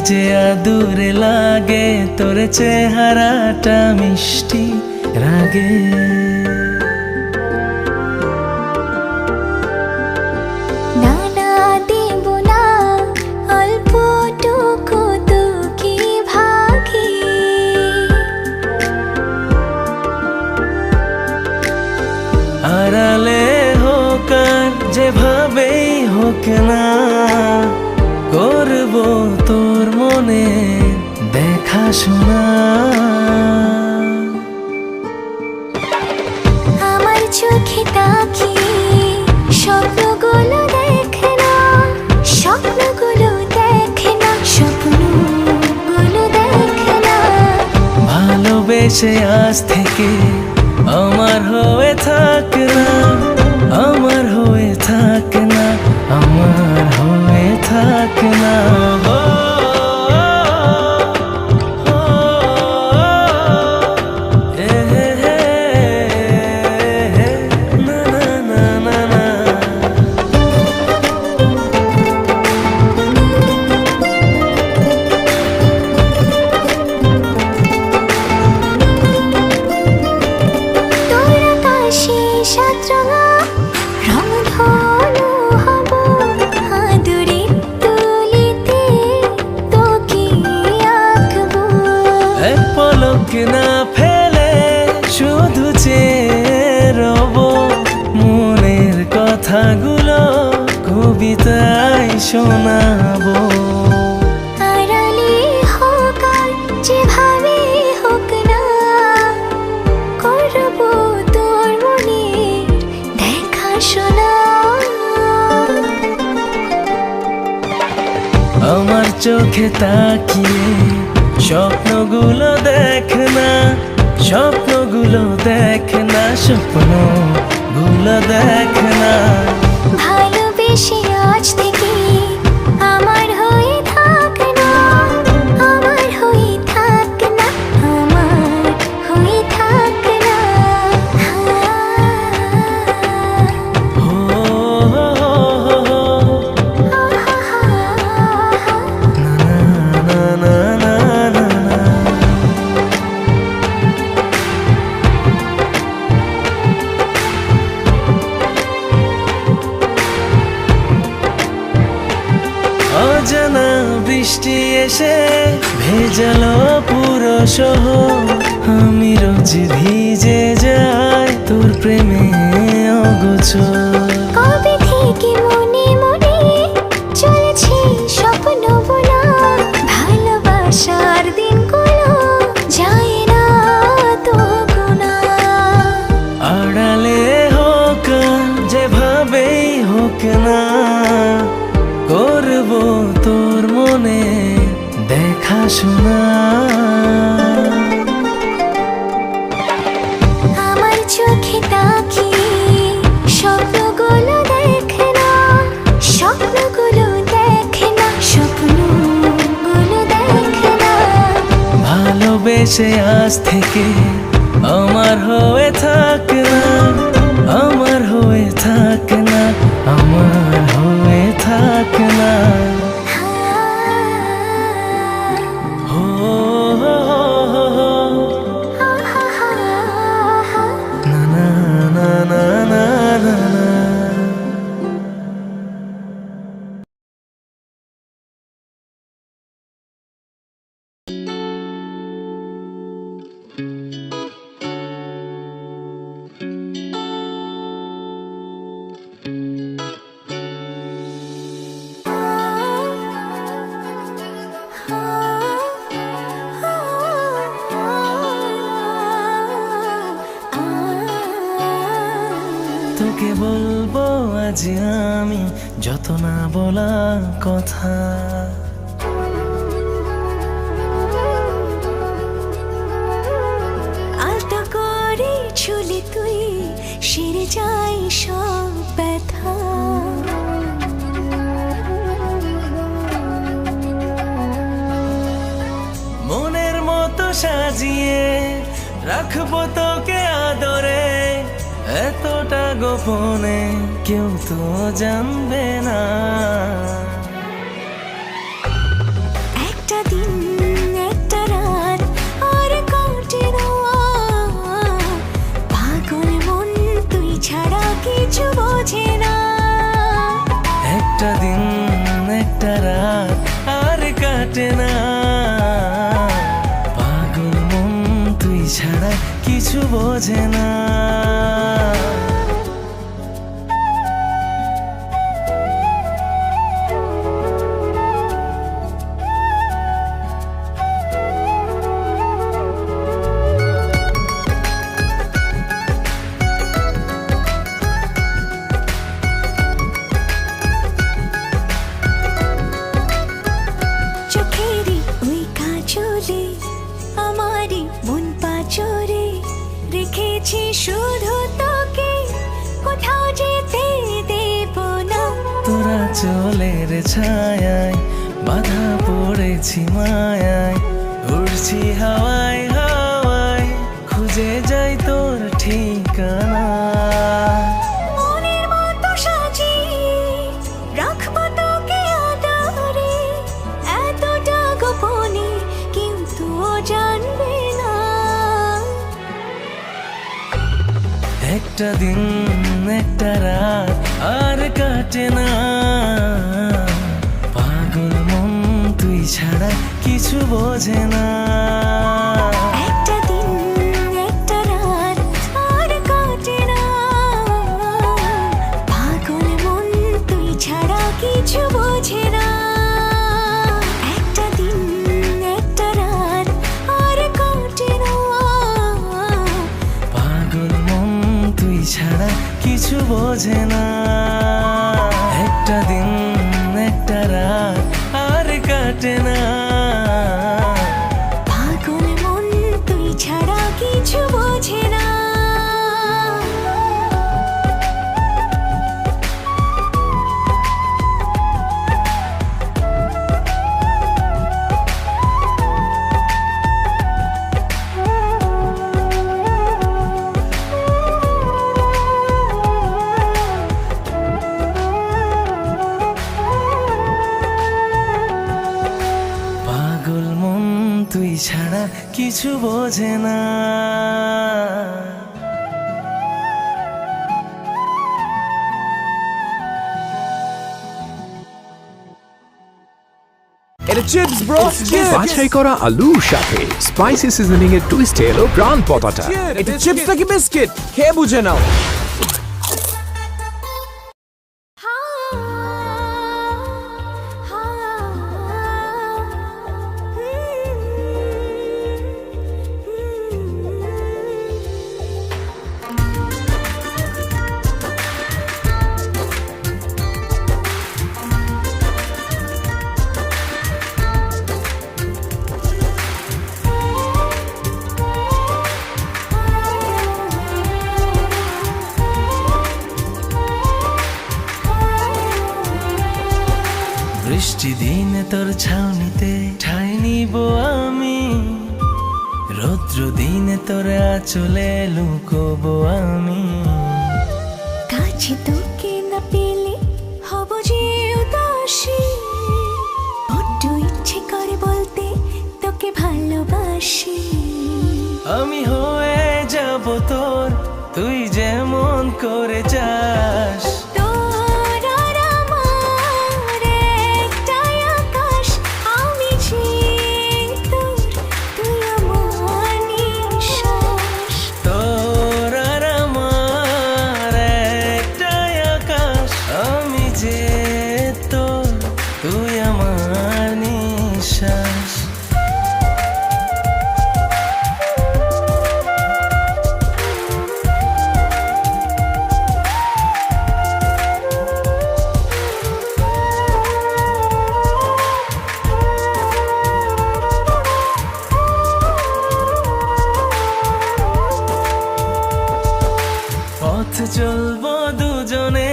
যে আদুরে লাগে তোর চেহারাটা মিষ্টি রাগে। আড়ালে হোক আর যেভাবেই হোক না, করব তোর মনে দেখাশোনা। আমার চোখে তাকিয়ে স্বপ্নগুলো দেখে না, স্বপ্নগুলো দেখে না, স্বপ্নগুলো দেখে না। ভালোবেসে আজ থেকে আমার হয়ে থাক না, আমার হয়ে থাক না, আমার হয়ে থাক না। না ফেলে শুধু চেয়ে রব মনের কথাগুলো কবিতায় শোনাবো। আড়ালে হোক আর যেভাবে হোক না, করব তোর মনের দেখাশোনা। আমার চোখে তাকিয়ে স্বপ্নগুলো দেখ না, স্বপ্নগুলো দেখ না, স্বপ্নগুলো দেখ না। ভালোবেসে আজ থেকে আমার হয়ে থাক না, আমার হয়ে থাক না, আমার হয়ে থাক না। অজানা বৃষ্টি এসে ভেজালো পুরো শহর, আমি রোজ ভিজে যাই তোর প্রেমে অগোচর। কবে থেকে মনে মনে চলেছে স্বপ্ন বোনা, ভালোবাসার দিনগুলো যায় না তো গোনা। আড়ালে হোক যেভাবেই হোক না, করব তোর মনে দেখাশোনা। আমার চোখে তাকিয়ে স্বপ্নগুলো দেখে না, স্বপ্নগুলো দেখে না, স্বপ্নগুলো দেখে না। ভালোবেসে আজ থেকে আমার হয়ে থাক না, আমার হয়ে থাক না, আমার হয়ে থাক না। তোকে বলবো আজ আমি যত না বলা কথা, আলতো করে ছুলি তুই সেরে যাই সব ব্যথা। মনের মতো সাজিয়ে রাখবো তোকে আদরে, এতটা গোপনে কেউ তো জানবে না। এক কাটে না। পাগল মন তুই ছাড়া কিছু বোঝে না। চোখেরই ওই কাজলে আমারই মন পাচরে রেখেছি শুধু তোকে, কোথাও যেতে দেব না। তোরা চলের ছায়ায় বাধা পড়েছি মায়ায়, উড়ছি হাওয়ায় হাওয়ায়, খুঁজে যাই তোর ঠিকানা। মনের মতো সাজিয়ে রাখবো তোকে আদরে, এতটা গোপনে কিন্তু জানবে না। একটা দিন একটা রাত আর কাটে না। পাগল মন তুই ছাড়া কিছু বোঝে না। একটা দিন একটা রাত আর কাটে না। পাগল মন তুই ছাড়া কিছু বোঝে না। একটা দিন একটা রাত আর কাটে না। পাগল মন তুই ছাড়া কিছু বোঝে না। একটা দিন একটা রাত আর কাটে না। পাগল মন তুই ছাড়া কিছু বোঝে না। পাগল মন তুই ছাড়া কিছু বোঝে না। এটা চিপস ব্রো, বাছাই করা আলুর সাথে স্পাইসি সিজনিং এর টুইস্টে এলো প্রাণ পতাটা। এটা চিপস নাকি বিস্কিট খেয়ে বুঝে নাও। বৃষ্টি দিনে তোর ছাউনিতে ঠাই নিব আমি, রৌদ্র দিনে তোর আঁচলে লুকোবো আমি। কাছে তোকে না পেলে হব যে উদাসী, বড্ড ইচ্ছে করে বলতে তোকে ভালোবাসি। আমি হয়ে যাব তোর, তুই যেমন করে চাস। তোর আর আমার একটাই আকাশ, আমি যে তোর, তুই আমার নিঃশ্বাস। তোর আর আমার একটাই আকাশ, আমি যে তোর, তুই আমার নিঃশ্বাস। পথ চলবো দুজনে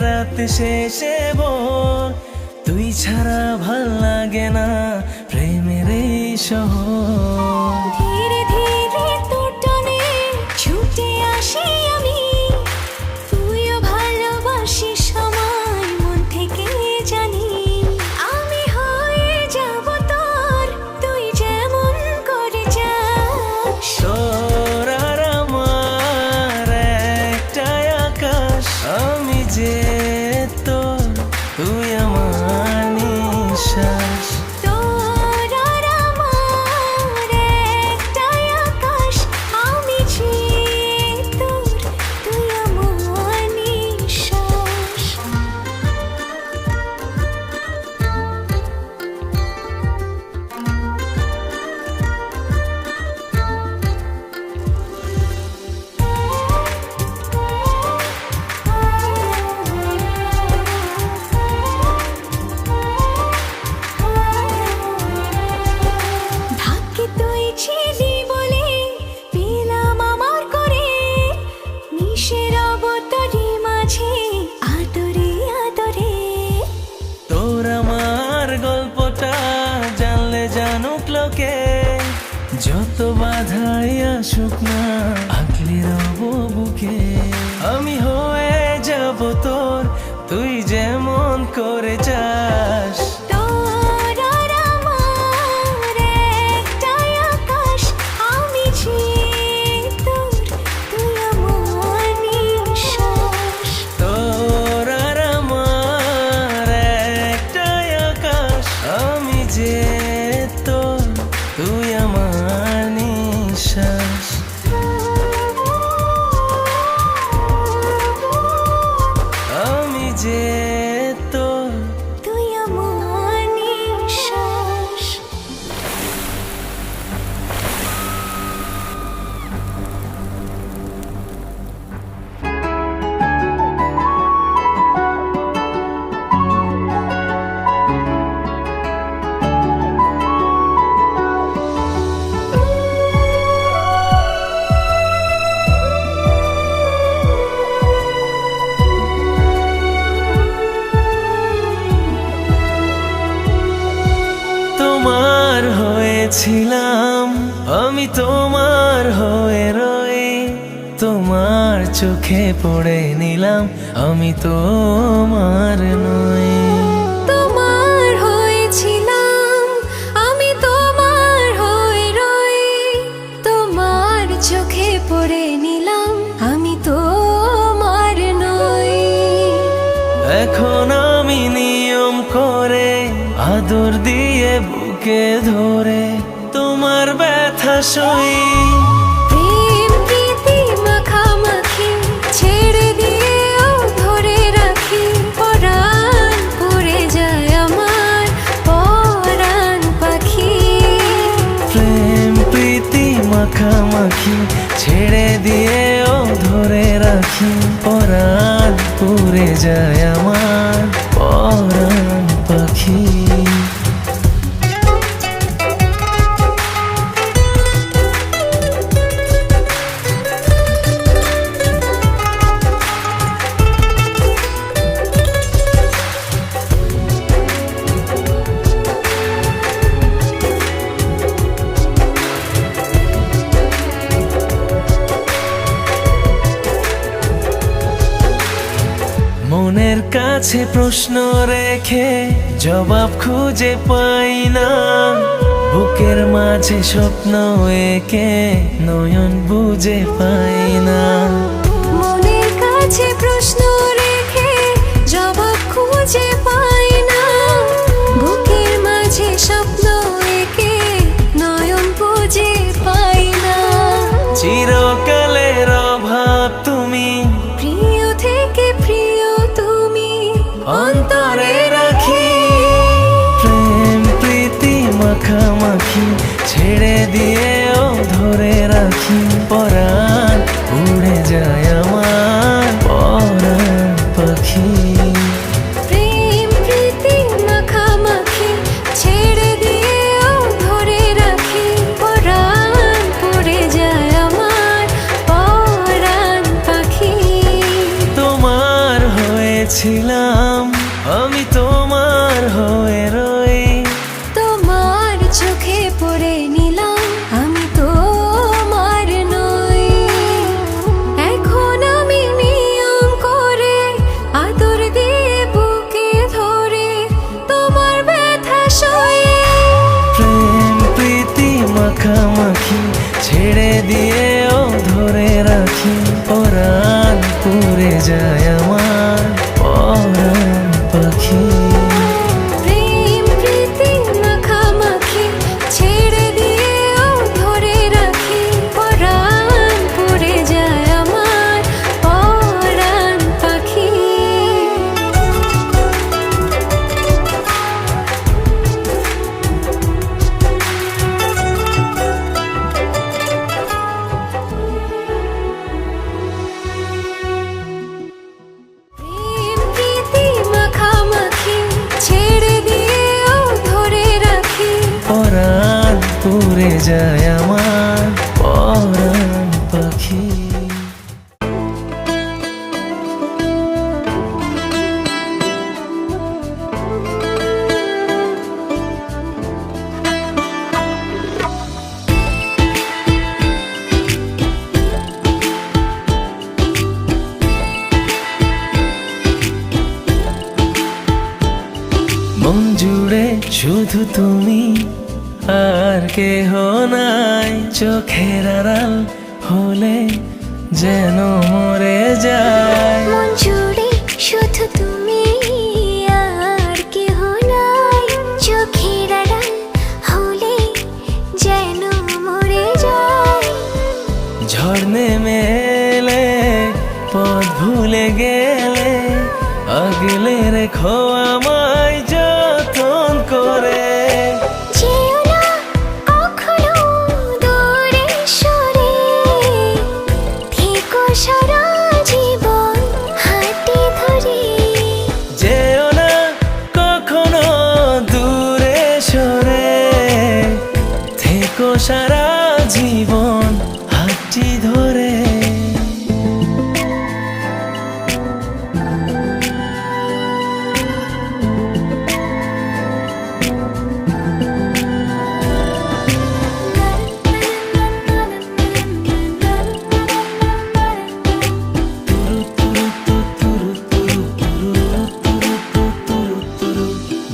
রাত শেষে বল, তুই ছাড়া ভাল লাগে না প্রেমের এই শহর। ধীরে ধীরে তোর টানে ছুটে আসি আমি, তুইও ভালোবাসিস আমায় মন থেকে জানি। আমি হয়ে যাব তোর, তুই যেমন করে চাস। তোর আর আমার একটাই আকাশ, আমি যে তোর, তুই আমার নিঃশ্বাস। তোর যত বাধাই আসুক না আগলে রব বুকে আমি হয়ে যাব তোর তুই যেমন করে চাস তোর আর আমার একটাই আকাশ আমি যে তোর তুই আমার নিঃশ্বাস তোর আর আমার একটাই আকাশ আমি যে তোর তুই আমার নিঃশ্বাস আমি যে তোর তুই আমার নিঃশ্বাস তোমার হয়েছিলাম আমি তোমার হয়ে রই তোমার চোখে পড়ে নিলাম আমি তোমার নই তোমার হয়েছিলাম আমি তোমার হয়ে রই তোমার চোখে পড়ে নিলাম আমি তোমার নই এখন আমি নিয়ম করে আদর দিয়ে বুকে ধরে তোমার ব্যথা সই প্রেম প্রীতি মাখামাখি ছেড়ে দিয়েও ধরে রাখি পরাণ পড়ে যায় আমার পরাণ পাখি প্রেম প্রীতি মাখামাখি ছেড়ে দিয়েও ধরে রাখি পরাণ পুড়ে যায় আমার পরাণ পাখি মনের কাছে প্রশ্ন রেখে জবাব খুঁজে পাই না বুকের মাঝে স্বপ্ন এঁকে নয়ন বুঝে পাই না মনের কাছে প্রশ্ন রেখে জবাব খুঁজে পাই না বুকের মাঝে স্বপ্ন এঁকে নয়ন বুঝে পাই না চিরকালের অভাব তুমি প্রিয় থেকে প্রিয় তুমি অন্তরে রাখি প্রেম প্রীতি মাখামাখি ছেড়ে দিয়েও ধরে রাখি পরাণ উড়ে যায় আমার পরাণ পাখি প্রেম প্রীতি মাখামাখি ছেড়ে দিয়েও ধরে রাখি পরাণ পড়ে যায় আমার পরাণ পাখি তোমার হয়েছিলাম আমি তোমার হয়ে রই তোমার চোখে পড়ে নিলাম আমি তোমার নই এখন আমি নিয়ম করে আদর দিয়ে বুকে ধরে তোমার ব্যথা সয়ে প্রেম প্রীতি মাখামাখি ছেড়ে দিয়েও ধরে রাখি পরাণ পুড়ে যায় আমার পরাণ পাখি প্রেম প্রীতি মাখামাখি ছেড়ে দিয়েও শুধু তুমি আর কেহ নাই, চোখের আড়াল হলে যেন মরে যায়। মন জুড়ে শুধু তুমি আর কেহ নাই, চোখের আড়াল হলে যেন মরে যায়। ঝড় নেমে এলে পথ ভুলে গেলে আগলে রেখো আমায় যতন করে। যেও না কখনো দূরে সরে, থেকো সারা জীবন হাতে ধরে। যেও না কখনো দূরে সরে, থেকো সারা জীবন হাতটি ধরে।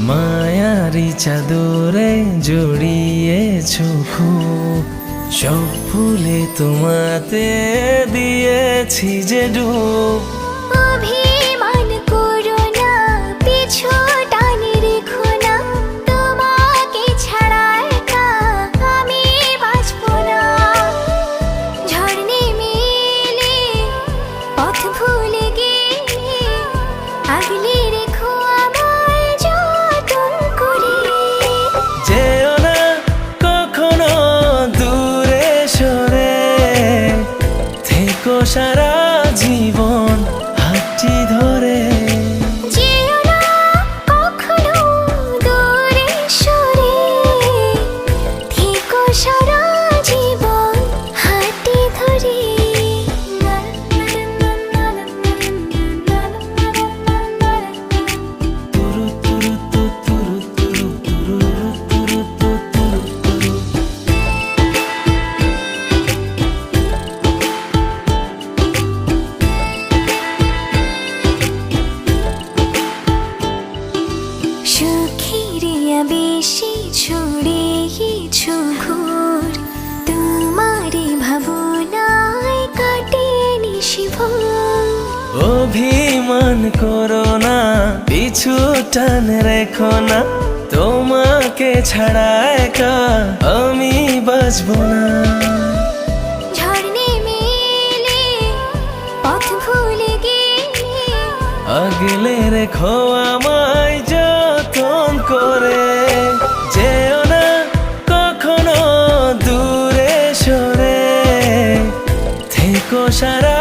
মায়ারি চাদরে জড়িয়েছো খুব, সব ফুলে তোমাতে দিয়েছি যে ডুব। অভিমান করো না, পিছু টানে রেখো না, তোমাকে ছাড়া একা আমি বাঁচবো না। ঝড় নেমে এলে পথ ভুলে গেলে আগলে রেখো আমায় যতন করে। যেও না কখনো দূরে সরে, থেকো সারা জীবন হাতটি ধরে। যেও না কখনো দূরে সরে, থেকো সারা জীবন হাতে ধরে। তুরু তুরু তু তুরু তুরু তুরু তুরু তু তুরু তুরু। সুখের বেশি ছড়িয়েছো ঘোর, তোমারে ভাবনায় কাটে নিশিভোর। অভিমান করো না, পিছু টান রেখো না, তোমাকে ছাড়া একা আমি বাঁচবো না। ঝড় নেমে এলে পথ ভুলে গেলে আগলে রেখো আমায় যতন করে। যেও না কখনো দূরে সরে, থেকো সারা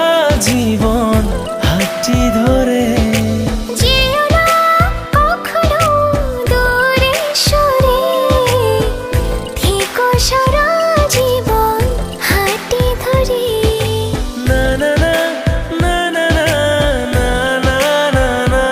জীবন হাতটি ধরে। যেও না কখনো দূরে সরে, থেকো সারা জীবন হাতে ধরে। না না না না না না না না না না।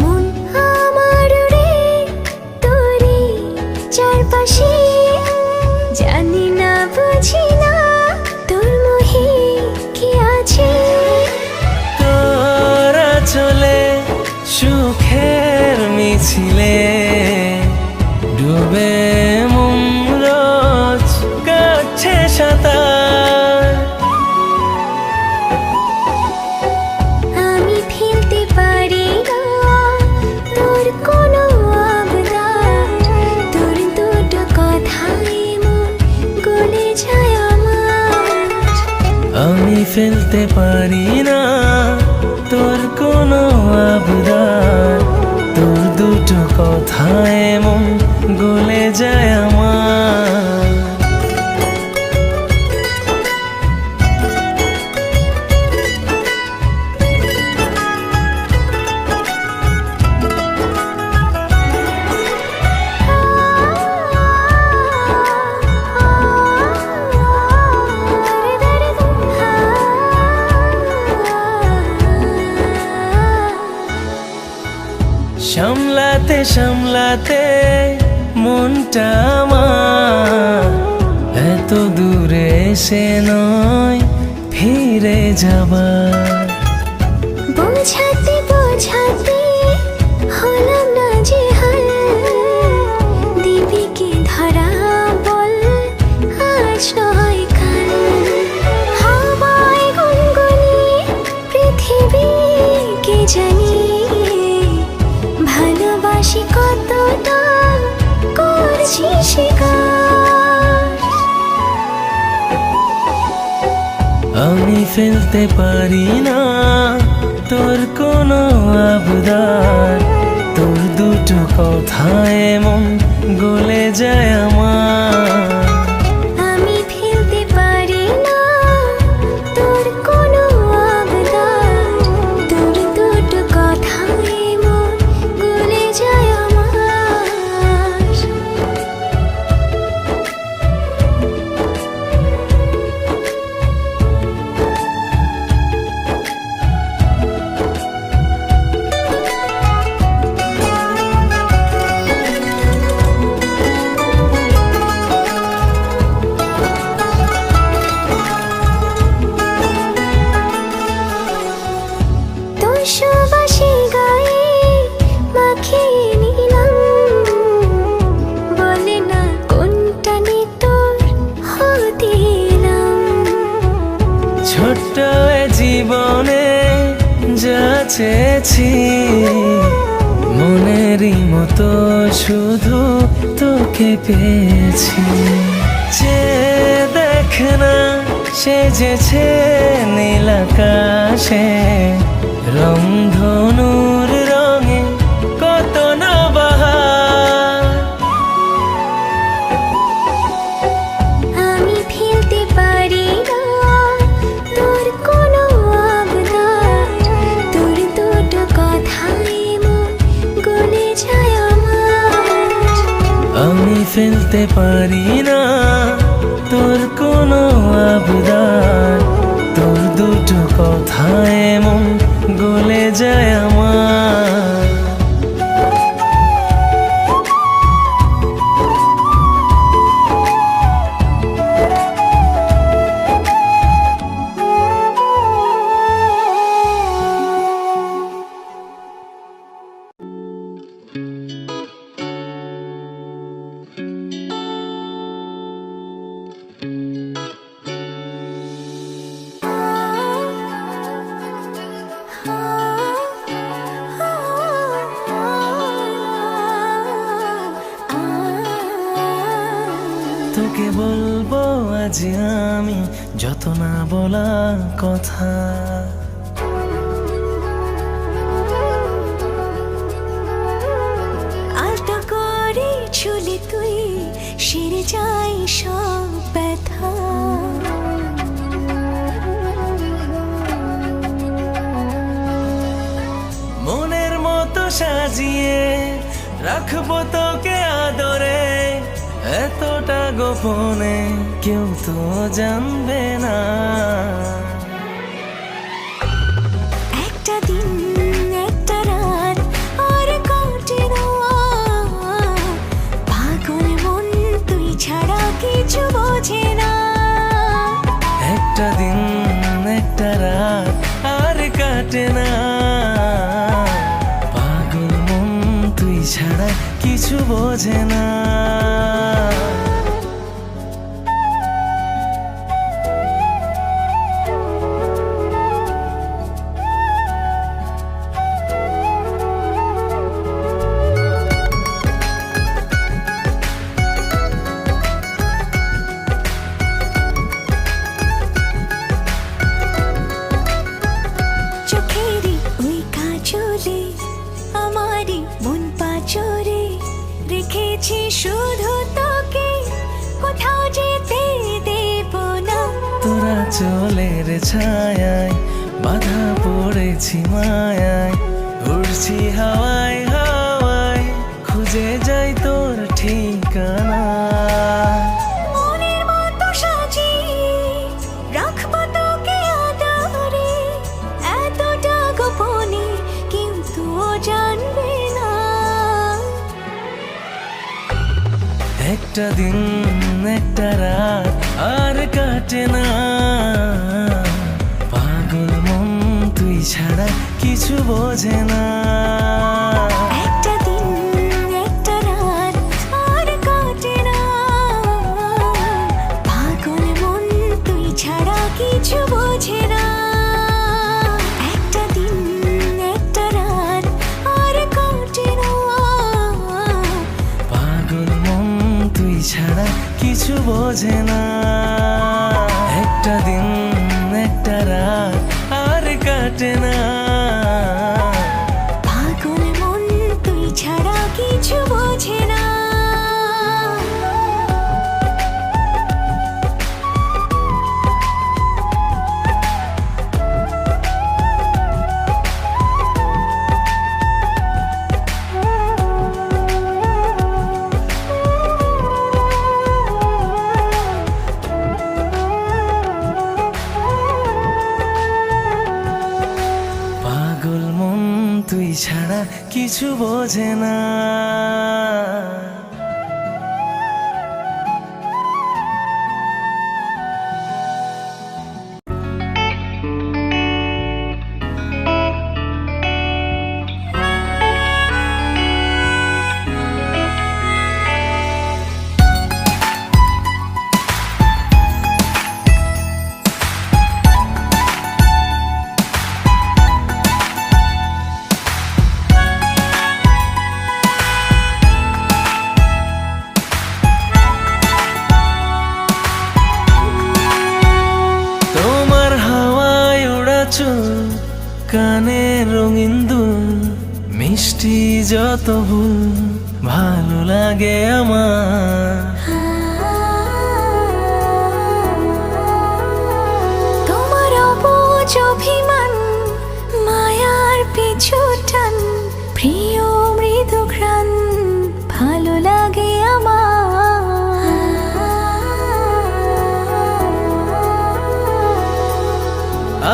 মন আমার রে তোরে চারপাশে, জানি না বুঝি না তোর মোহে কি আছে। তোরা চলে সুখের মিছিলে, ডুবে মন রোজ কাটছে সাঁতার। আমি ফেলতে পারি না তোর কোনো আবদার, তোর দুটো কথাই মন গলে যায় আমার। আমি ফেলতে পারি না তোর কোনো আবদার, তোর দুটো দুটো কথায় মন গলে যায় আমার। সামলাতে সামলাতে মনটা আমার এত দূরে এসে নয় ফিরে যাবার। বোঝাতে বোঝাতে হলাম না যে হাল, দিবি কি ধরা বল আজ নয় কাল। হাওয়ায় গুনগুনিয়ে পৃথিবীকে জানি ভালোবাসি কতটা করছি শিকার। আমি ফেলতে পারি না তোর কোনো আবদার, তোর দুটো কথায় মন গলে যায় আমার। আমি ফেলতে পারি না তোর কোনো আবদার, তোর দুটো কথায় মন গলে যায় আমার। তোর সুবাসে গায়ে মাখিয়ে নিলাম, বলে না কোনটা নে তোর হতে এলাম। ছোট্ট এ জীবনে যা চেয়েছি মনেরই মতো শুধু তোকে পেয়েছি। যে দেখ না সেজেছে নীল আকাশে রংধনুর রঙে কত না বাহার। আমি ফেলতে পারি না তোর কোনো আবদার, তোর দুটো কথায় মন গলে যায় আমার। আমি ফেলতে পারি না তোর কোনো আবদার, তোর দুটো কথায় মন গলে যায় আমার। তোকে বলবো আজ আমি যত না বলা কথা। আলতো করে ছুলে তুই সেরে যাই সব ব্যথা। মনের মতো সাজিয়ে রাখবো তোকে আদরে, এতটা গোপনে কেউ তো জানবে না। একটা দিন একটা রাত আর কাটে না, পাগল মন তুই ছাড়া কিছু বোঝে না। একটা দিন একটা রাত আর কাটে না, পাগল মন তুই ছাড়া কিছু বোঝে না। চোখেরই ওই কাজলে আমারই মন পাচলে শুধু তোকে কোথাও যেতে দেব না। তোরা চলের ছায়ায় বাধা পড়েছি মায়ায়, উড়ছি হাওয়ায় হাওয়ায়, খুঁজে যাই তোর ঠিকানা। মনের মতো সাজিয়ে রাখবো তোকে আদরে, এতটা গোপনে কেউ তো জানবে না। একটা দিন একটা রাত আর কাটে না, পাগল মন তুই ছাড়া কিছু বোঝে না। একটা দিন একটা রাত আর কাটে না, পাগল মন তুই ছাড়া কিছু বোঝে না। একটা দিন একটা রাত আর কাটে না, পাগল মন তুই ছাড়া কিছু বোঝে না। একটা দিন একটা রাত আর কাটে না, পাগল মন তুই ছাড়া কিছু বোঝে না। পাগল মন তুই ছাড়া কিছু বোঝে না। তোমার হাওয়ায় ওড়া চুল, কানে রঙিন দুল, মিষ্টি যত ভুল ভালো লাগে আমার। তোমার অবুঝ অভিমান, মায়ার পিছু টান, প্রিয় মৃদু ঘ্রাণ ভালো লাগে আমার।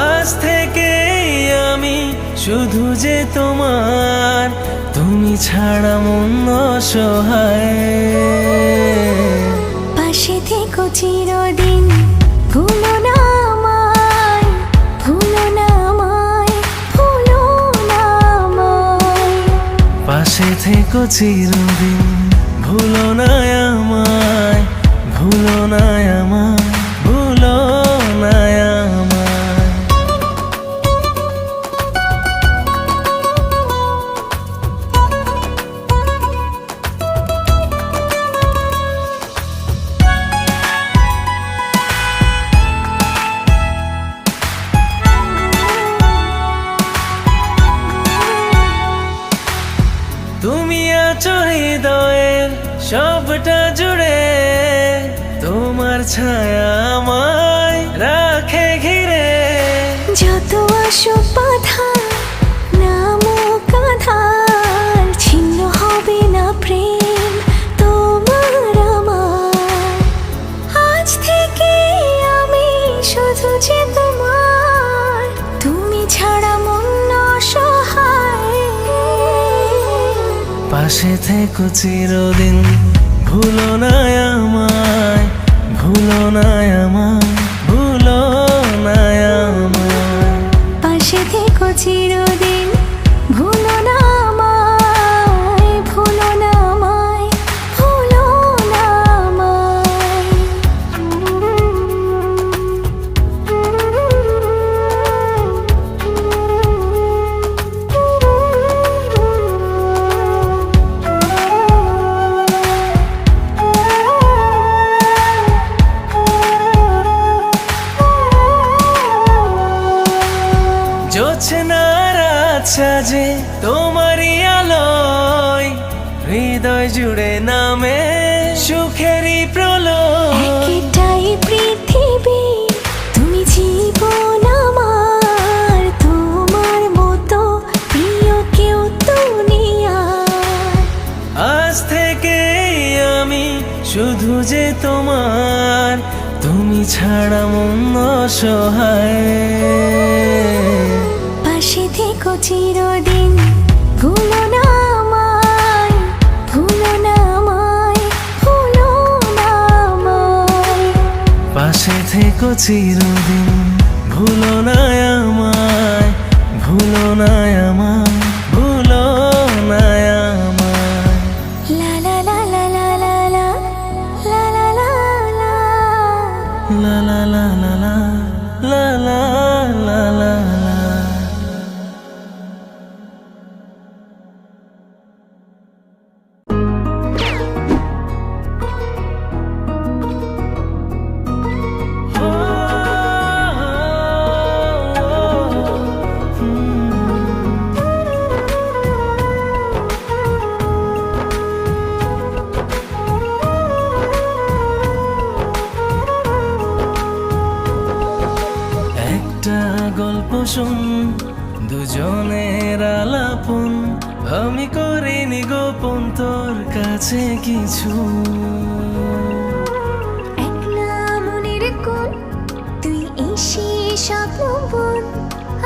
আজ থেকে আমি শুধু যে তোমার, তুমি ছাড়া মন অসহায়। পাশে থেকো চিরদিন, ভুলো না আমায়, ভুলো না আমায়, ভুলো না আমায়। পাশে থেকো চিরদিন, ভুলো না আমায়, ভুলো না আমায়, ভুলো না আমায়। তুমি আছো হৃদয়ের সবটা জুড়ে, তোমার ছায়া আমায় রাখে ঘিরে। যত আসুক বাধা, নামুক আধার, ছিন্ন হবে না প্রেম তোমার আমার। আজ থেকে আমি শুধু যে তোমার, তুমি ছাড়া মন অসহায়। পাশে থেকো চিরদিন, ভুলো না আমায়, ভুলো না আমায়, ভুলো না আমায়। পাশে থেকো চিরদিন, ভুলো না আমায়, ভুলো না আমায়, ভুলো না আমায়। সুখেরই প্রলয়। একটাই পৃথিবী, তুমি জীবন আমার, তোমার মতো প্রিয় কেউ তো নেই আর। আজ থেকে আমি শুধু যে তোমার, তুমি ছাড়া মন অসহায়। পাশে থেকো চিরদিন, ভুলো না আমায়, ভুলো না আমায়, ভুলো না আমায়। পাশে থেকো চিরদিন, ভুলো না আমায়, ভুলো না আমায়, ভুলো না আমায়। লা লা লা লা লা লা লা, লা লা লা লা। La la la la la la la la la la. একটা গল্প শোন, দুজনের আলাপন, আমি করিনি গোপন তোর কাছে কিছু। একলা মনের কোণ, তুই এসে স্বপ্ন বোন,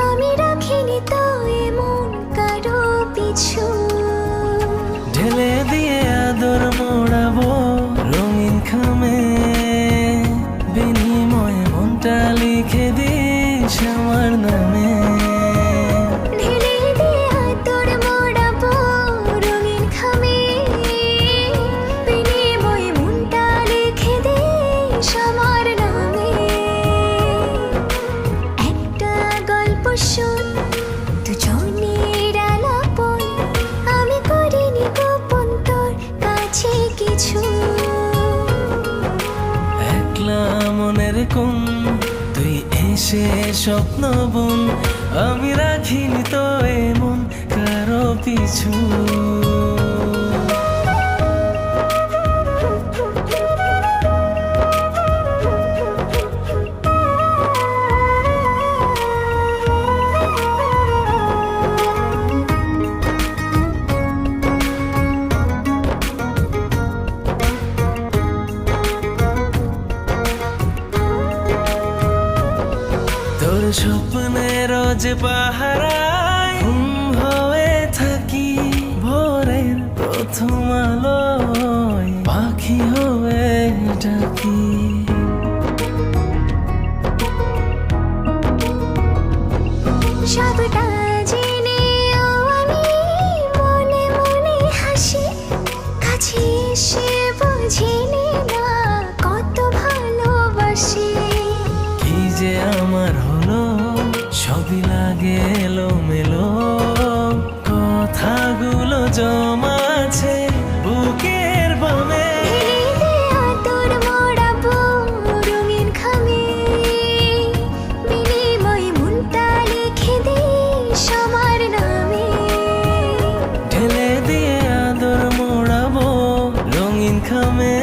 আমি রাখিনি তো এমন কারো পিছু। ঢেলে দিয়ে আদর মোড়াবো রঙিন খামে, বিনিময়ে মনটা লিখে দিস আমার নামে। ঢেলে দিয়ে তোর মোড়াবো রঙিন খামে, বিনিময়ে মনটা লিখে দিস আমার নামে। একটা গল্প শোন, দুজনের আলাপন, আমি করিনি গোপন তোর কাছে কিছু। একলা মনের কোণ, তুই এসে স্বপ্ন বোন, আমি রাখিনি তো এমন কারো পিছু। তোর স্বপ্নের যে পাহারায় ঘুম হয়ে থাকি, ভোরের প্রথম আলোয় পাখি হয়ে ডাকি। সবটা জেনেও আমি মনে মনে হাসি, কাছে এসে বুঝিনি না কত ভালোবাসি। কি যে আমার হলো, সবই লাগে এলোমেলো, কথাগুলো জমা আছে বুকের বামে। তোর মোড়াবো রঙিন খামে, বিনিময়ে মনটা লিখে দিস আমার নামে। ঢেলে দিয়ে আদর মোড়াবো রঙিন খামে,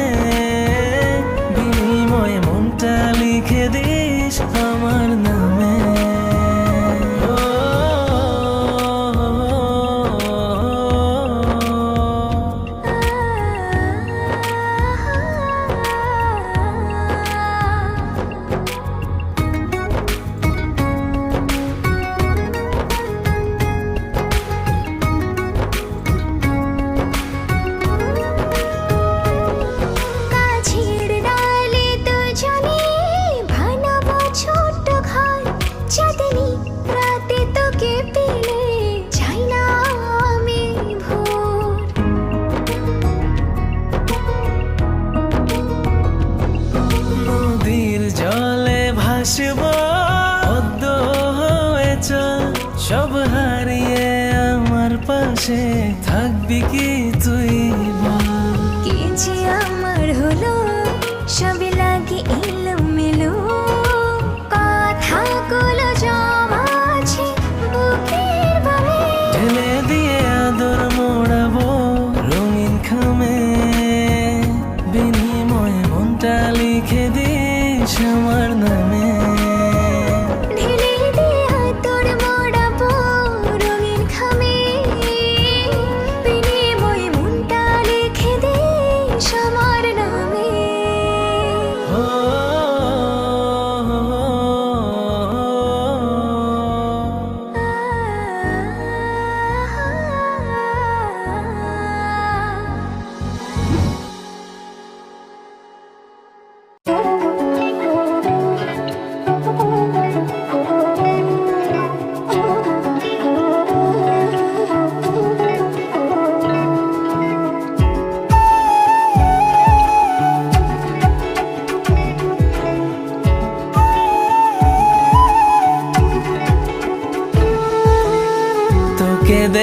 বিনিময়ে মনটা লিখে দিস আমার নামে। গাছের ডালে দুজনে বানাবো ছোট্ট ঘর, চাঁদনি রাতে তোকে পেলে যাই না আমি ভোর। নদীর জলে ভাসবো পদ্ম হয়ে চল, সব হারিয়ে আমার পাশে থাকবি কি তুই বল। কি যে আমার হলো, সবই লাগে এলোমেলো, কথাগুলো জমা আছে বুকের বামে। ঢেলে দিয়ে আদর মোড়াবো রঙিন খামে, বিন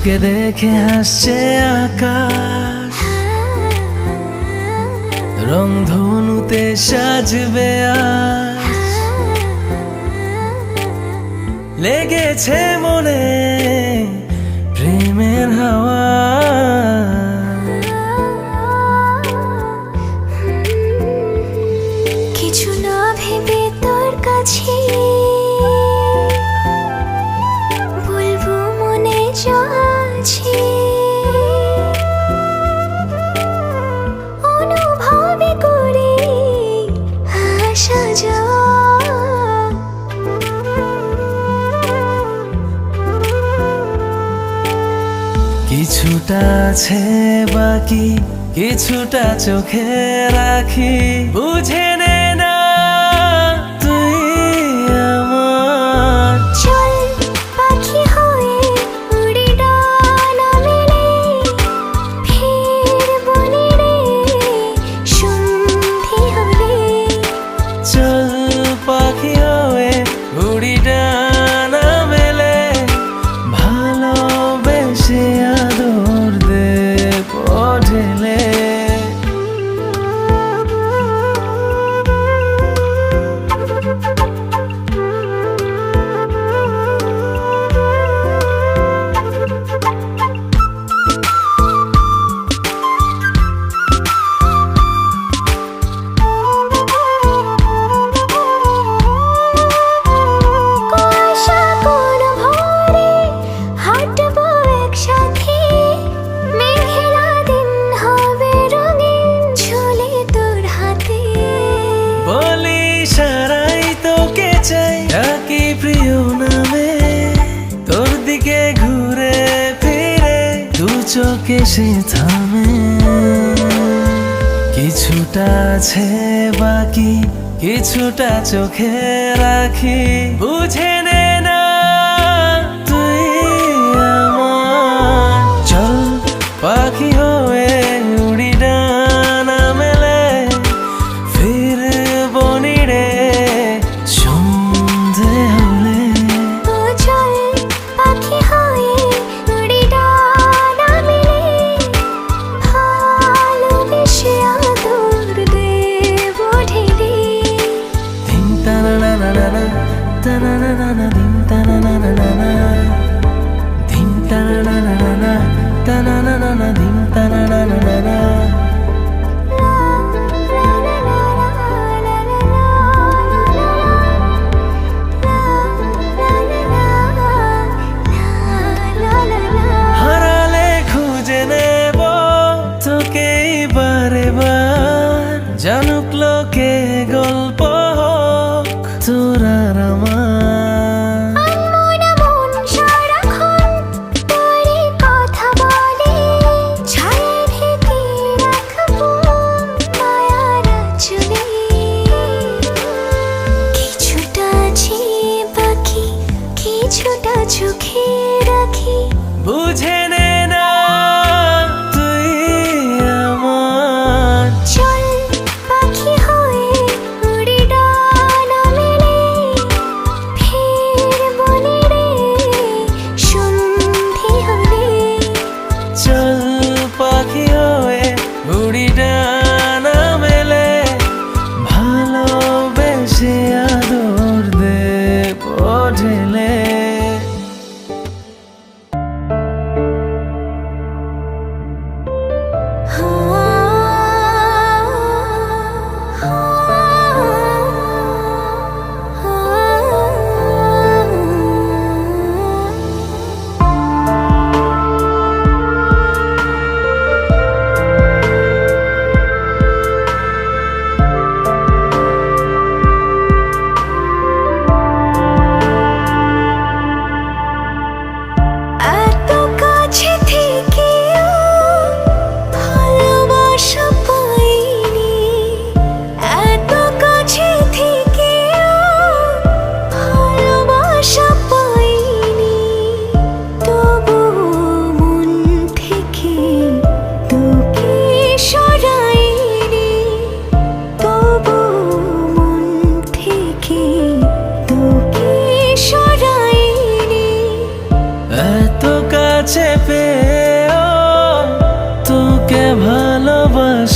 তোকে দেখে হাসছে আকাশ, রংধনুতে সাজবে আজ। লেগেছে মনে প্রেমের হাওয়া, কিছু না ভেবে তোর কাছে বলবো মনে যা আছে, অনুভবে করে আসা যাওয়া। কিছুটা আছে বাকি, কিছুটা চোখে রাখি, বুঝে নে না তুই আমার। চল পাখি হয়ে উড়ি ডানা মেলে, ফিরবো নিরে সন্ধে হলে। চল পাখি হয়ে উড়ি ডানা মেলে, ভালোবেসে আদর দেব ঢেলে। কুয়াশা কোন ভোরে হাঁটবো একসাথে, মেঘলা দিন হবে রঙিন ঝুলে তোর হাতে। বলি সারাই তোকে চাই, ডাকি প্রিয় নামে, তোর দিকে ঘুরে ফিরে দু চোখে সে থামে। কিছুটা আছে বাকি, কিছুটা চোখে রাখি, বুঝে নে না তুই আমার। চল পাখি হয়ে উড়ি ডানা মেলে, ফিরবো নিরে সন্ধে হলে। ও চল পাখি হয়ে উড়ি ডানা মেলে, ভালোবেসে আদর দেব ঢেলে। Ding ta na na na na na, ta na na na na ding.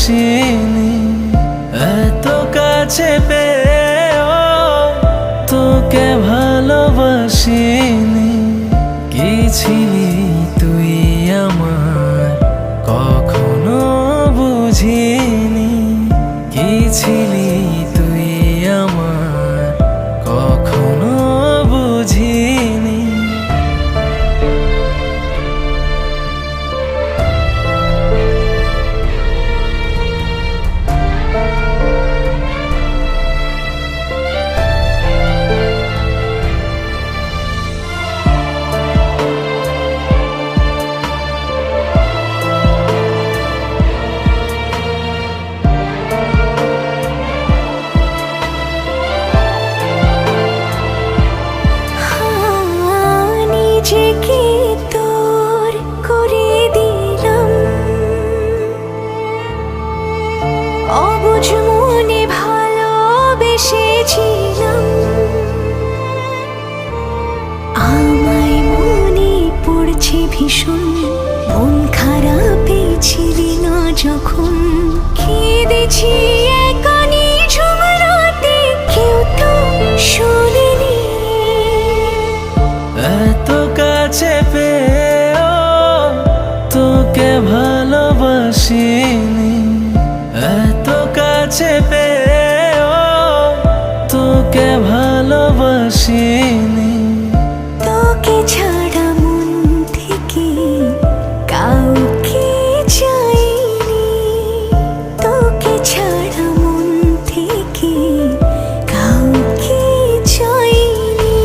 ভালোবাসিনি, এত কাছে পেয়েও তোকে ভালোবাসিনি। কি ছিলি তুই আমার কখনো বুঝিনি, কি ছিলি তুই আমার কখনো বুঝিনি। নিজেকে তোর করে দিলাম, অবুঝ মনে ভালোবেসেছিলাম। আমায় মনে পড়ছে ভীষণ, মন খারাপে ছিলি না যখন। কেঁদেছি একা নিঝুম রাতে, কেউ তো শোনেনি। এত কাছে পেয়েও তোকে ভালোবাসিনি, এত কাছে পেয়েও তোকে ভালোবাসিনি। তোকে ছাড়া মন থেকে কাউকে চাইনি, তোকে ছাড়া মন থেকে কাউকে চাইনি।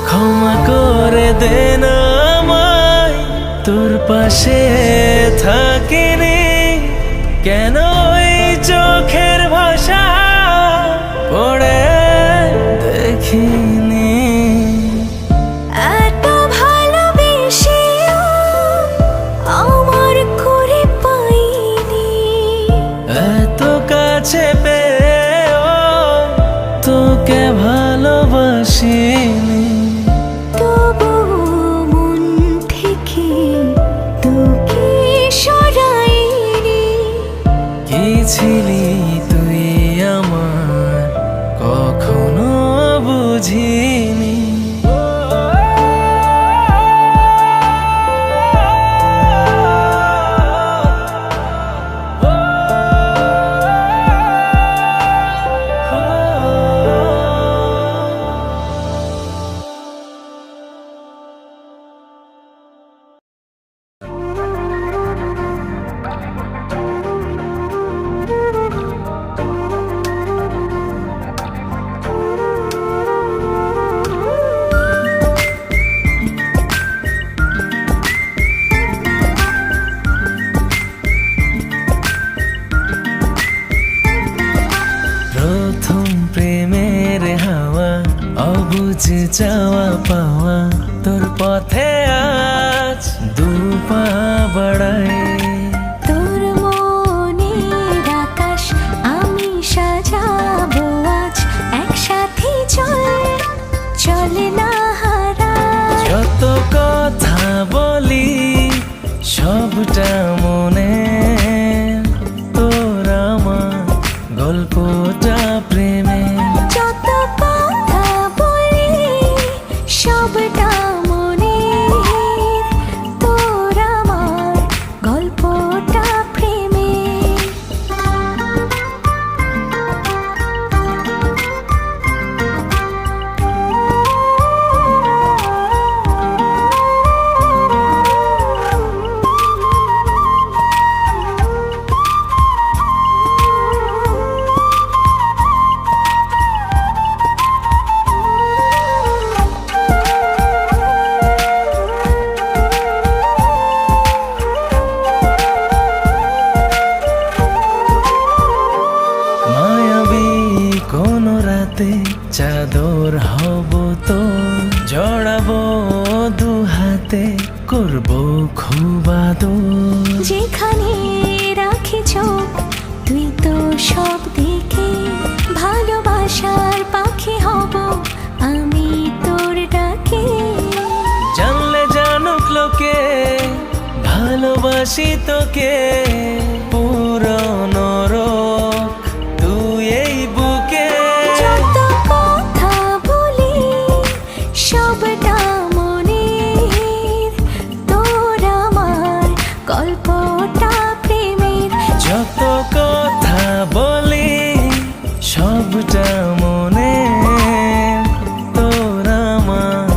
ক্ষমা করে দে না আমায়, তোর পাশে থাকিনি, কেন ওই চোখের ভাষা পড়ে দেখিনি। এত ভালোবেসেও আমার করে পাইনি, এত কাছে পেয়েও তোকে ভালোবাসিনি। তবুও মন থেকে তোকে সরাইনি। কি ছিলি তুই আমার কখনো বুঝিনি। প্রথম প্রেমের হাওয়া, অবুঝ চাওয়া পাওয়া, তোর পথে আজ দুপা বাড়াই। তোর মনের আকাশ আমি সাজাবো আজ, একসাথে চল চলে না হারা। যত কথা বলি সবটা মনে, তোর আমার গল্পটা প্রেমে। যত কথা বলি সবটা মনে, রাতে চাদর হব তো জড়াবো দু হাতে করব খুব আদর। যেখানে রাখি চোখ তুই তো সব দিকে ভালোবাসার পাখি হব আমি তোর ডাকে। জানলে জানুক লোকে ভালোবাসি তোকে পুরনো রোগ তুই এই বুকে। যত কথা বলি সবটা মনের তোর আমার গল্পটা প্রেমের। যত কথা বলি সবটা মনে তোর আমার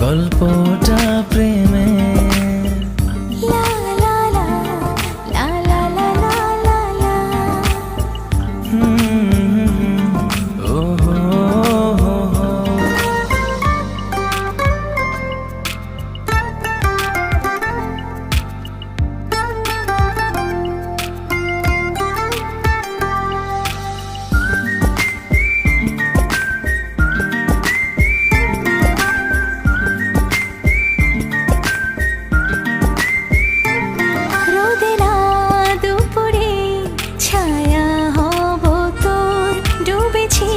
গল্পটা প্রেমে। লা লা লা লা লা লা লা লা লা। ও হো হো হো। রোদে না দুপুরে ছায়া হব তোর ডুবেছি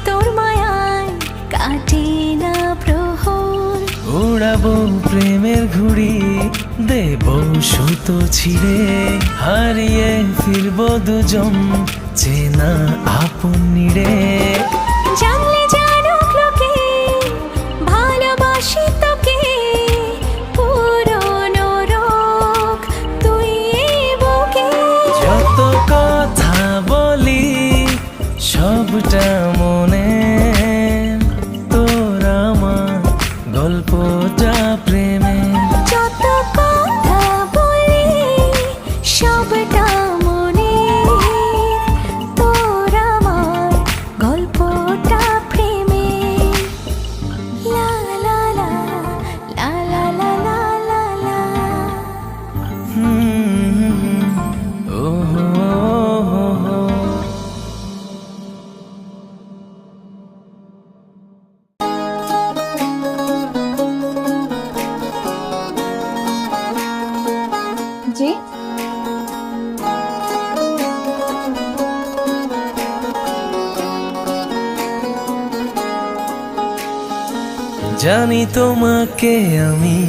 তোর মায়ায় কাটে না প্রহর। উড়াবো প্রেমের ঘুড়ি দেব সুতো ছিঁড়ে হারিয়ে ফিরবো দুজন চেনা আপন নিড়ে। জানলে জানুক লোকে ভালোবাসি তোকে পুরনো রোগ তুই এই বুকে। যত কথা বলি সবটা মনে তোর আমার গল্পটা প্রেমে। যত কথা বলি সবটা মনে তোর আমার গল্পটা প্রেমে। লা লা লা লা লা লা লা লা লা। ও হো হো হো। জি জানি তোমাকে আমি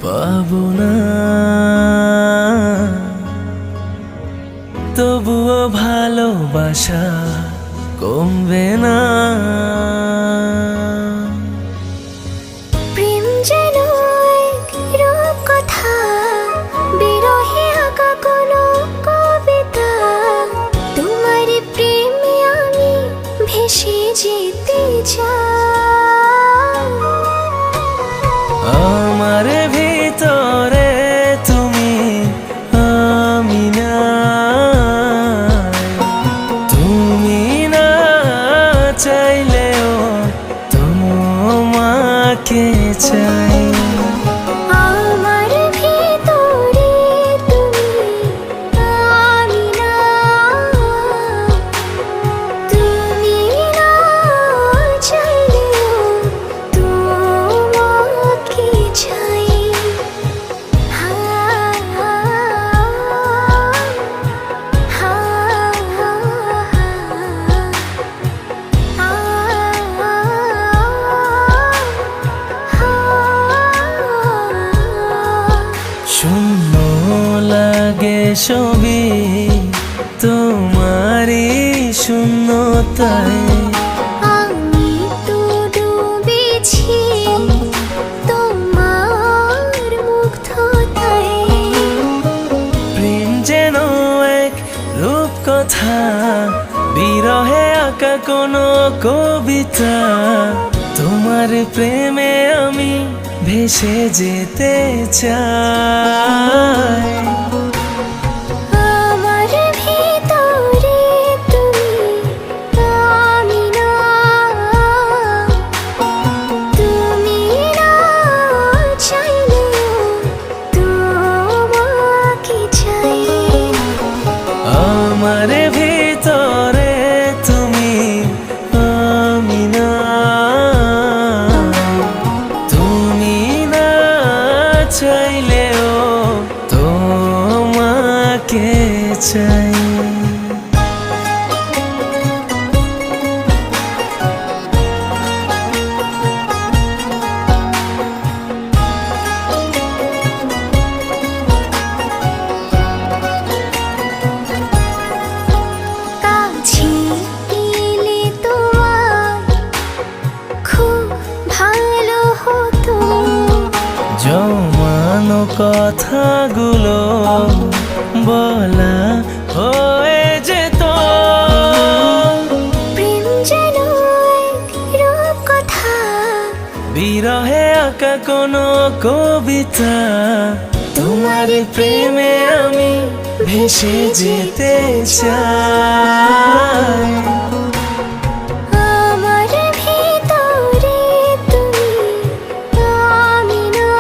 পাবো না তবুও ভালোবাসা কমবে না। প্রেম যেন এক রূপকথা বিরহে আঁকা কোনো কবিতা। তোমার প্রেমে আমি ভেসে যেতে চাই। আমার ভিতরে তুমি আমি না তুমি না চাইলেও তোমাকে চাই। আমার ভিতরে তুমি আমি না তুমি না চাইলেও তোমাকে চাই। হা হা হা শূন্য লাগে ছবি তোমারই শূন্যতায়। আমি তো ডুবেছি তোমার মুগ্ধতায়। প্রেম যেন এক রূপকথা বিরহে আঁকা কোনো কবিতা। তোমার প্রেমে আমি ভেসে যেতে চাই। আমার ভিতরে তুমি আমি না তুমি না চাইলেও তোমাকে চাই। আমার ভিতরে তুমি কথাগুলো বলা হয়ে যেত। প্রেম যেন এক রূপকথা, বিরহে আঁকা কোনো কবিতা, তোমার প্রেমে আমি ভেসে যেতে চাই। আমার ভিতরে তুমি, আমি না।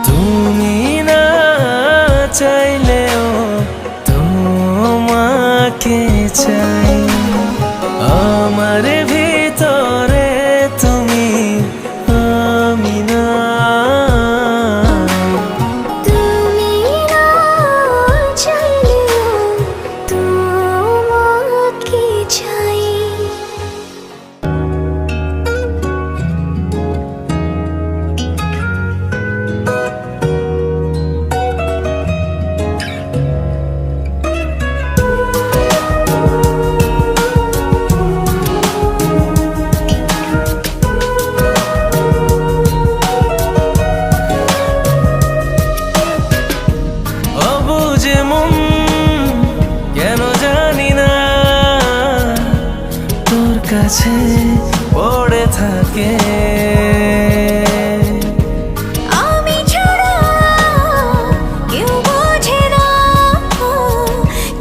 তুমি না চাইলেও তোমাকে চাই। আমার ভিতরে তুমি, আমি না। তুমি না চাইলেও তোমাকে চাই। অবুঝে মন কেন জানি না তোর কাছে পড়ে থাকে। আমি ছাড়া কেউ বোঝে না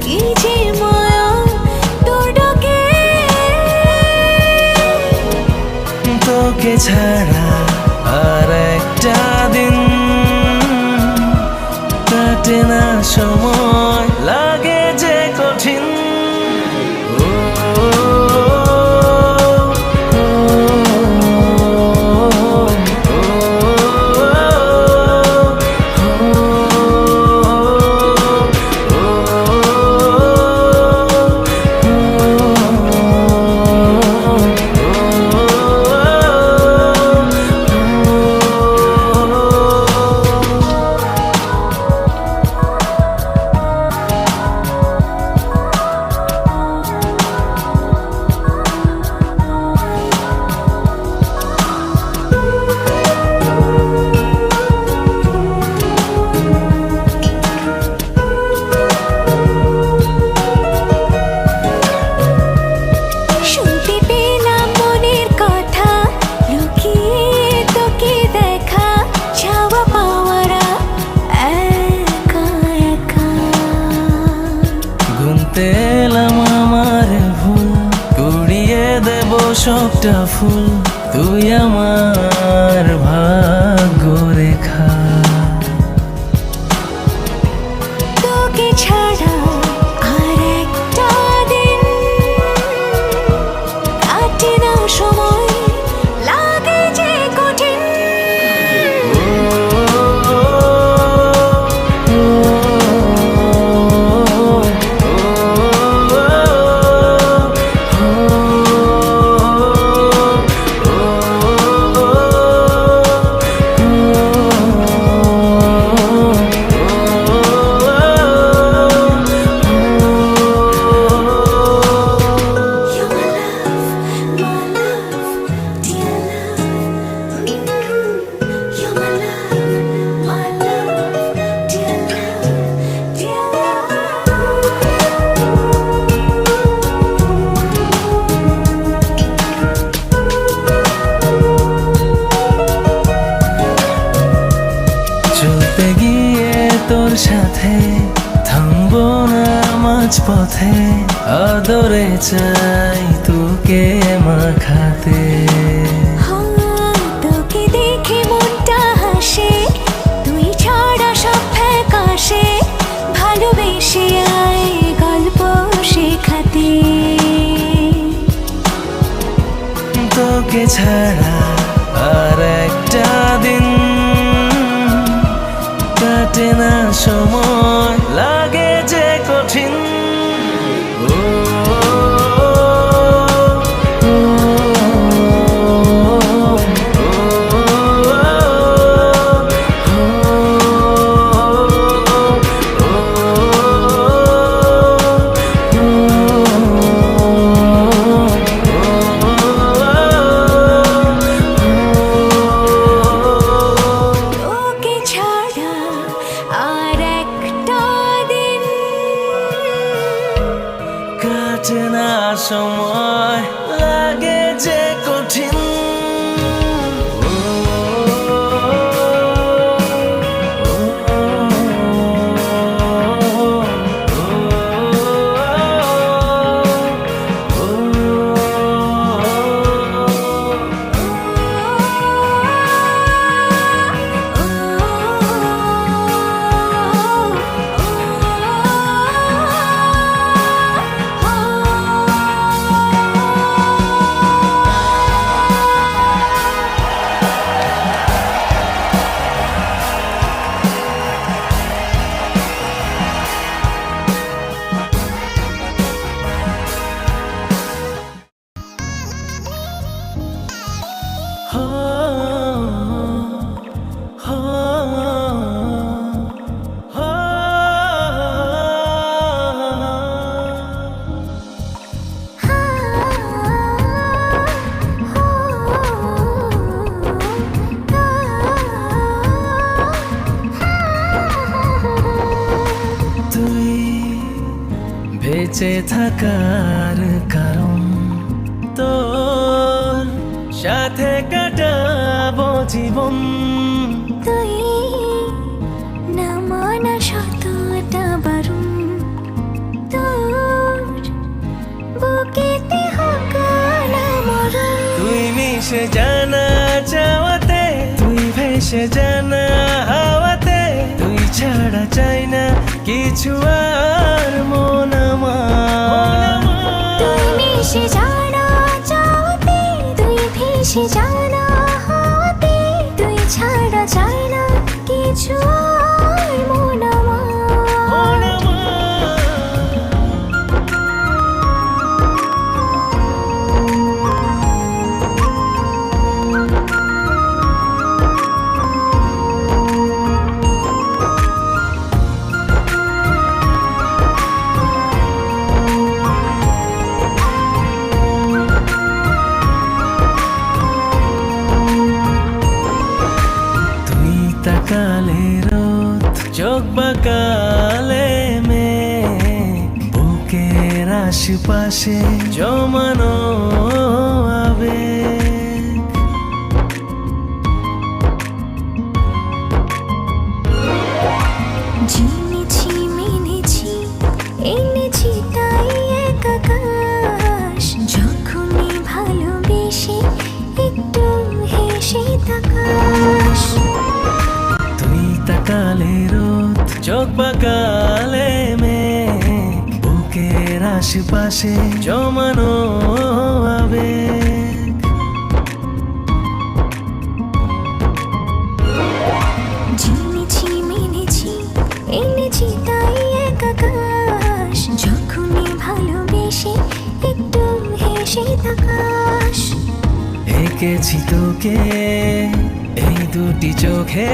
কি যে মায়া তোর ডাকে। তোকে ছাড়া আর একটা দিন কাটে না, সময় লাগে যে কঠিন। শুনতে পেলাম মনের কথা, লুকিয়ে তোকে দেখা, চাওয়া পাওয়ারা একা একা। গুনতে এলাম আমার ভুল, কুড়িয়ে দেব সবটা ফুল, তুই আমার ভাগ্য রেখা। তোকে ছাড়া আর একটা দিন কাটে না, সময় লাগে যে কঠিন। চলতে গিয়ে তোর সাথে থামবো না মাঝপথে, আদরে চাই তোকে মাখাতে। তোকে দেখে মনটা হাসে, তুই ছাড়া সব ফ্যাকাশে, ভালোবেসে আয় গল্প শেখাতে। তোকে ছাড়া আর একটা দিন কাটে না, সময় লাগে যে কঠিন। সময় লাগে যে কঠিন তুই বেঁচে থাকার কারণ তোর সাথে কাটাবো জীবন তুই না মানা শতটা বারণ তোর বুকেতে হোক না মরণ তুই মিশে জানা চাওয়াতে তুই ভেসে জানা হাওয়াতে তুই ছাড়া চাই না কিছু আর মন আমার তুই মিশে জানা চাওয়াতে তুই ভেসে জানা হাওয়াতে তুই ছাড়া চাই না কিছু আর মন আমার তুই তাকালে রোদ চোখ বাকালে মেঘ বুকের আশপাশে জমানো আবেগ জেনেছি মেনেছি এনেছি তাই এক আকাশ যখনই ভালোবেসে একটু হেসে তাকাস তুই তাকালে রোদ চোখ বাকালে মেঘ বুকের আশপাশে জমানো আবেগ জেনেছি মেনেছি এনেছি তাই এক আকাশ যখনই ভালোবেসে একটু হেসে তাকাস এঁকেছি তোকে এই দুটি চোখে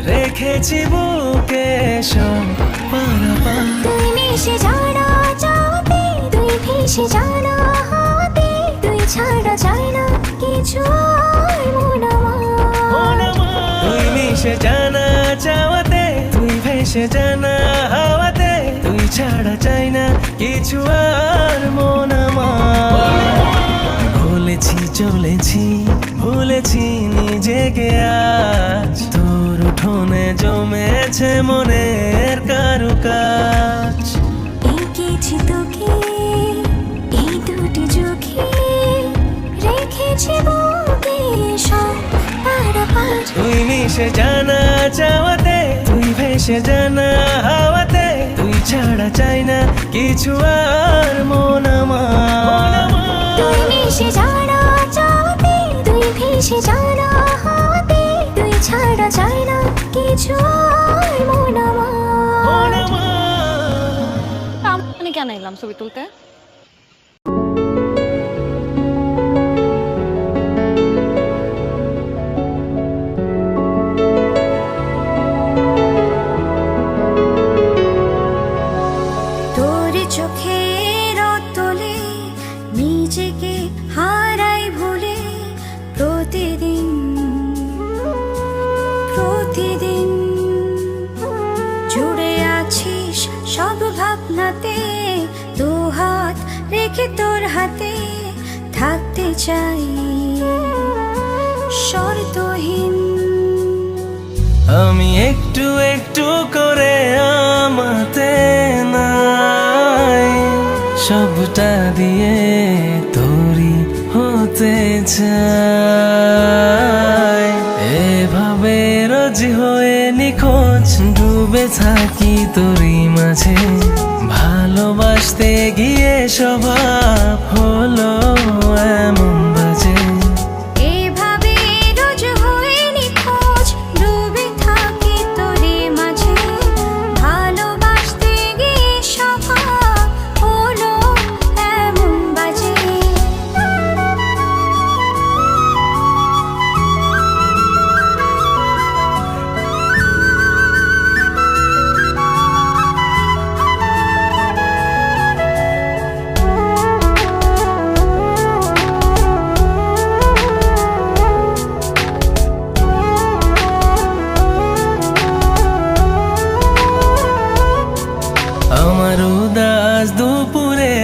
রেখেছি বুকে সব পারাপার তুই মিশে জানা চাওয়াতে তুই ভেসে জানা হাওয়াতে তুই ছাড়া চাই না কিছু আর মন আমার তুই মিশে জানা চাওয়াতে তুই ভেসে জানা হাওয়াতে তুই ছাড়া চাই না কিছু আর মন আমার ভুলেছি চলেছি ভুলেছি নিজেকে আজ তোর উঠোনে জমেছে মনের কারুকাজ এঁকেছি তোকে এই দুটি চোখে রেখেছি বুকে সব পারাপার তুই মিশে জানা চাওয়াতে তুই ভেসে জানা হাওয়াতে তুই ছাড়া চাই না কিছু আর মন আমার তুই মিশে জানা চাওয়াতে তুই ভেসে জানা হাওয়াতে তুই ছাড়া চাই না কিছু আর মন আমার আমি কেন এলাম ছবি তুলতে? তোর চোখের তলে নিজেকে হারাই ভুলে প্রতিদিন প্রতিদিন জুড়ে আছিস সব ভাবনাতে দোহা রেখে তোর হাতে থাকতে চাই শর্তহীন। আমি একটু একটু করে আমাতে নাই, সবটা দিয়ে তোরই হতে চাই। এভাবে রোজ হয়ে নিখোঁজ ডুবে থাকি তোরই মাঝে, ভালোবাসতে গিয়ে স্বভাব হলো এমন বাজে। এভাবে রোজ হয়ে নিখোঁজ ডুবে থাকি তোরে মাঝে, ভালোবাসতে গিয়ে স্বভাব হলো এমন বাজে। আমার উদাস দুপুরে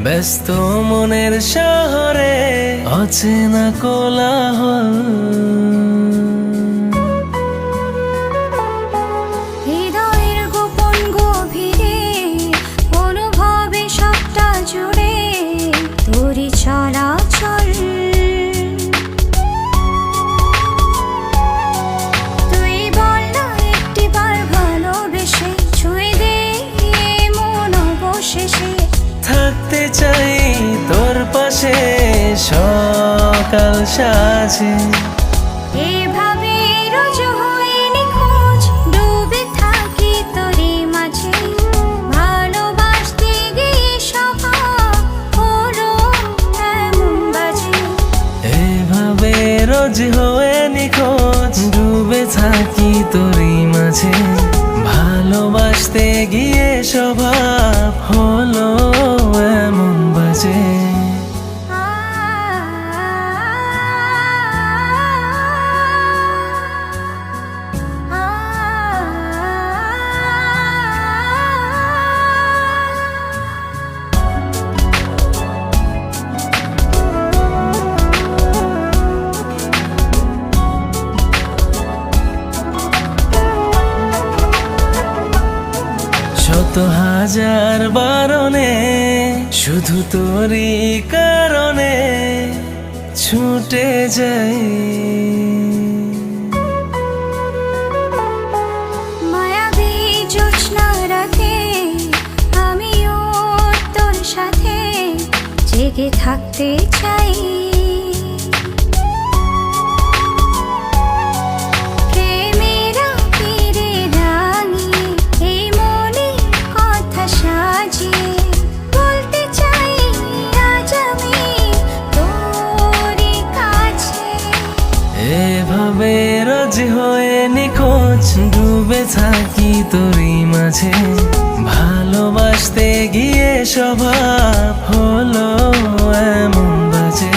ব্যস্ত মনের শহরে অচেনা কোলাহল, হৃদয়ের গোপন গভীরে অনুভবে সবটা জুড়ে তোরই চলাচল। তুই বল না একটিবার ভালোবেসে ছুঁয়ে দে মন অবশেষে। থাকতে চাই তোর পাশে সকাল সাজে। এভাবে রোজ হয়ে নিখোঁজ ডুবে থাকি তোরে মাঝে, ভালোবাসতে গিয়ে স্বভাব হলো এমন বাজে। এভাবে রোজ হয়ে নিখোঁজ ডুবে থাকি তোরই মাঝে, ভালোবাসতে গিয়ে স্বভাব হলো এমন বাজে। শত হাজার বারণে শুধু তোরই কারণে ছুটে যাই। মায়াবী জোছনা রাতে আমিও তোর সাথে জেগে থাকতে চাই। প্রেমের আবিরে রাঙিয়ে এই মনে কথা সাজিয়ে বলতে চাই আজ আমি তোরই কাছে। এভাবে রোজ হয়ে নিখোঁজ ডুবে থাকি তোরই মাঝে, ভালোবাসতে গিয়ে স্বভাব হলো এমন বাজে।